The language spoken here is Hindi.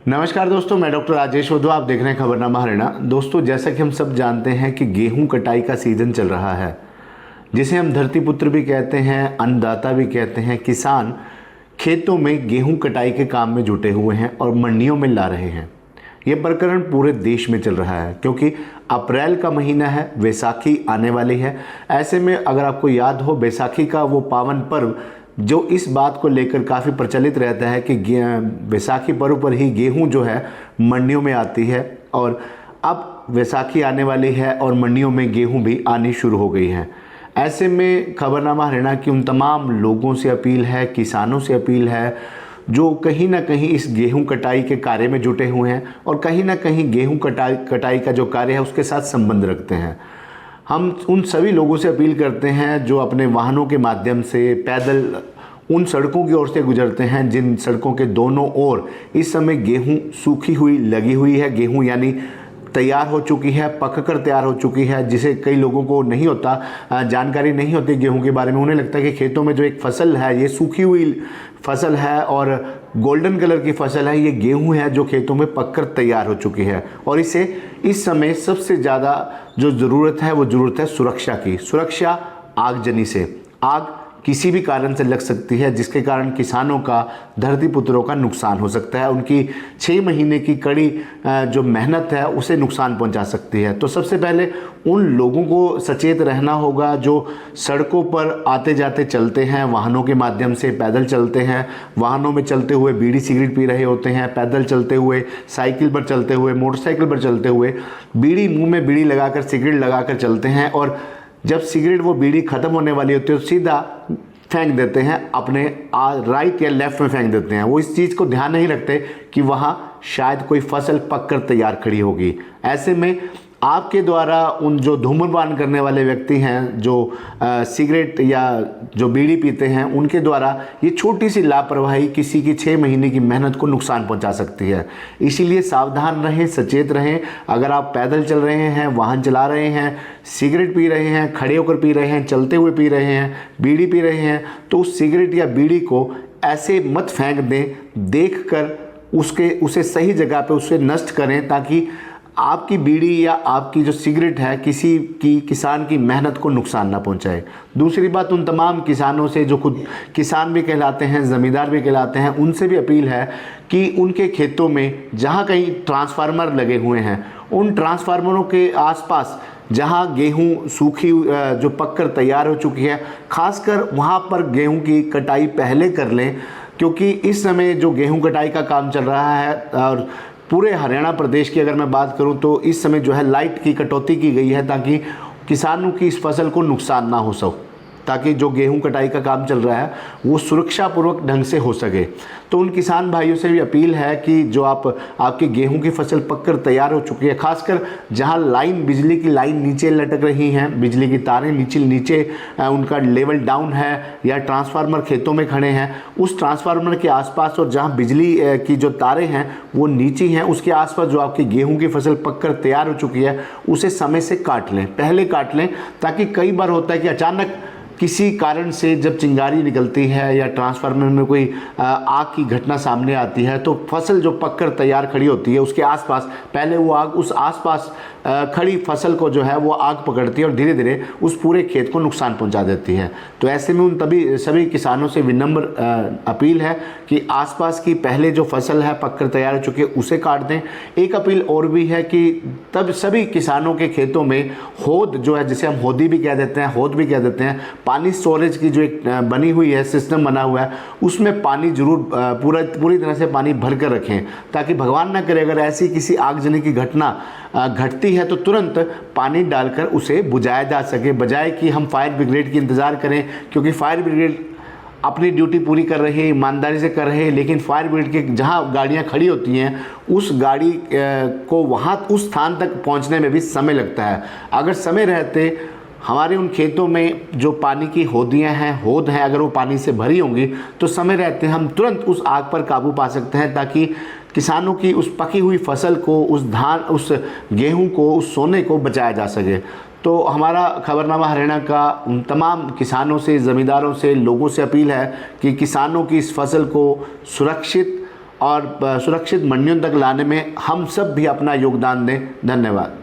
नमस्कार दोस्तों, मैं डॉक्टर राजेश वधू। आप देख रहे हैं खबरनामा हरियाणा। दोस्तों, जैसा कि हम सब जानते हैं कि गेहूं कटाई का सीज़न चल रहा है, जिसे हम धरती पुत्र भी कहते हैं, अन्नदाता भी कहते हैं। किसान खेतों में गेहूं कटाई के काम में जुटे हुए हैं और मंडियों में ला रहे हैं। ये प्रकरण पूरे देश में चल रहा है क्योंकि अप्रैल का महीना है, वैसाखी आने वाली है। ऐसे में अगर आपको याद हो, वैसाखी का वो पावन पर्व जो इस बात को लेकर काफ़ी प्रचलित रहता है कि वैसाखी पर्व पर ही गेहूं जो है मंडियों में आती है। और अब वैसाखी आने वाली है और मंडियों में गेहूं भी आनी शुरू हो गई है। ऐसे में खबरनामा हरियाणा की उन तमाम लोगों से अपील है, किसानों से अपील है जो कहीं ना कहीं इस गेहूं कटाई के कार्य में जुटे हुए हैं और कहीं ना कहीं गेहूं कटाई का जो कार्य है उसके साथ संबंध रखते हैं। हम उन सभी लोगों से अपील करते हैं जो अपने वाहनों के माध्यम से पैदल उन सड़कों की ओर से गुजरते हैं जिन सड़कों के दोनों ओर इस समय गेहूं सूखी हुई लगी हुई है। गेहूं यानी तैयार हो चुकी है, पक कर तैयार हो चुकी है, जिसे कई लोगों को नहीं होता, जानकारी नहीं होती गेहूं के बारे में। उन्हें लगता है कि खेतों में जो एक फसल है ये सूखी हुई फसल है और गोल्डन कलर की फसल है, ये गेहूं है जो खेतों में पककर तैयार हो चुकी है। और इसे इस समय सबसे ज़्यादा जो ज़रूरत है वो ज़रूरत है सुरक्षा की। सुरक्षा आगजनी से। आग किसी भी कारण से लग सकती है जिसके कारण किसानों का, धरती पुत्रों का नुकसान हो सकता है। उनकी 6 महीने की कड़ी जो मेहनत है उसे नुकसान पहुंचा सकती है। तो सबसे पहले उन लोगों को सचेत रहना होगा जो सड़कों पर आते जाते चलते हैं, वाहनों के माध्यम से पैदल चलते हैं, वाहनों में चलते हुए बीड़ी सिगरेट पी रहे होते हैं, पैदल चलते हुए, साइकिल पर चलते हुए, मोटरसाइकिल पर चलते हुए बीड़ी मुंह में बीड़ी लगाकर, सिगरेट लगाकर चलते हैं। और जब सिगरेट वो बीड़ी ख़त्म होने वाली होती है तो सीधा फेंक देते हैं, अपने राइट या लेफ्ट में फेंक देते हैं। वो इस चीज़ को ध्यान नहीं रखते कि वहाँ शायद कोई फसल पककर तैयार खड़ी होगी। ऐसे में आपके द्वारा उन जो धूम्रपान करने वाले व्यक्ति हैं, जो सिगरेट या जो बीड़ी पीते हैं, उनके द्वारा ये छोटी सी लापरवाही किसी की 6 महीने की मेहनत को नुकसान पहुंचा सकती है। इसीलिए सावधान रहें, सचेत रहें। अगर आप पैदल चल रहे हैं, वाहन चला रहे हैं, सिगरेट पी रहे हैं, खड़े होकर पी रहे हैं, चलते हुए पी रहे हैं, बीड़ी पी रहे हैं, तो उस सिगरेट या बीड़ी को ऐसे मत फेंक दें। देख कर उसे सही जगह पर उसे नष्ट करें ताकि आपकी बीड़ी या आपकी जो सिगरेट है किसी की, किसान की मेहनत को नुकसान ना पहुंचाए। दूसरी बात, उन तमाम किसानों से जो खुद किसान भी कहलाते हैं, ज़मींदार भी कहलाते हैं, उनसे भी अपील है कि उनके खेतों में जहां कहीं ट्रांसफार्मर लगे हुए हैं, उन ट्रांसफार्मरों के आसपास जहां गेहूं सूखी जो पककर तैयार हो चुकी है, खासकर वहां पर गेहूं की कटाई पहले कर लें। क्योंकि इस समय जो गेहूं कटाई का काम चल रहा है और पूरे हरियाणा प्रदेश की अगर मैं बात करूं तो इस समय जो है लाइट की कटौती की गई है ताकि किसानों की इस फसल को नुकसान ना हो सके, ताकि जो गेहूं कटाई का काम चल रहा है वो सुरक्षापूर्वक ढंग से हो सके। तो उन किसान भाइयों से भी अपील है कि जो आपकी गेहूं की फसल पककर तैयार हो चुकी है, खासकर जहां बिजली की लाइन नीचे लटक रही हैं, बिजली की तारें नीचे उनका लेवल डाउन है या ट्रांसफार्मर खेतों में खड़े हैं, उस ट्रांसफार्मर के आसपास और जहां बिजली की जो तारें हैं वो नीची हैं, उसके आसपास जो आपकी गेहूँ की फसल पककर तैयार हो चुकी है उसे समय से काट लें, पहले काट लें। ताकि कई बार होता है कि अचानक किसी कारण से जब चिंगारी निकलती है या ट्रांसफार्मर में कोई आग की घटना सामने आती है तो फसल जो पककर तैयार खड़ी होती है उसके आसपास पहले वो आग उस आसपास खड़ी फसल को जो है वो आग पकड़ती है और धीरे धीरे उस पूरे खेत को नुकसान पहुंचा देती है। तो ऐसे में उन सभी किसानों से विनम्र अपील है कि आसपास की पहले जो फसल है पककर तैयार हो चुकी है उसे काट दें। एक अपील और भी है कि तब सभी किसानों के खेतों में होद जो है, जिसे हम होदी भी कह देते हैं, होद भी कह देते हैं, पानी स्टोरेज की जो एक बनी हुई है, सिस्टम बना हुआ है, उसमें पानी जरूर पूरी तरह से पानी भर कर रखें ताकि भगवान ना करे अगर ऐसी किसी आगजनी की घटना घटती है तो तुरंत पानी डालकर उसे बुझाया जा सके, बजाय कि हम फायर ब्रिगेड की इंतज़ार करें। क्योंकि फायर ब्रिगेड अपनी ड्यूटी पूरी कर रहे हैं, ईमानदारी से कर रहे हैं, लेकिन फायर ब्रिगेड के जहां गाड़ियां खड़ी होती हैं उस गाड़ी को वहां उस स्थान तक पहुंचने में भी समय लगता है। अगर समय रहते हमारे उन खेतों में जो पानी की होदियां हैं, होद हैं, अगर वो पानी से भरी होंगी तो समय रहते हम तुरंत उस आग पर काबू पा सकते हैं ताकि किसानों की उस पकी हुई फसल को, उस धान, उस गेहूं को, उस सोने को बचाया जा सके। तो हमारा खबरनामा हरियाणा का उन तमाम किसानों से, ज़मींदारों से, लोगों से अपील है कि किसानों की इस फसल को सुरक्षित और सुरक्षित मंडियों तक लाने में हम सब भी अपना योगदान दें। धन्यवाद।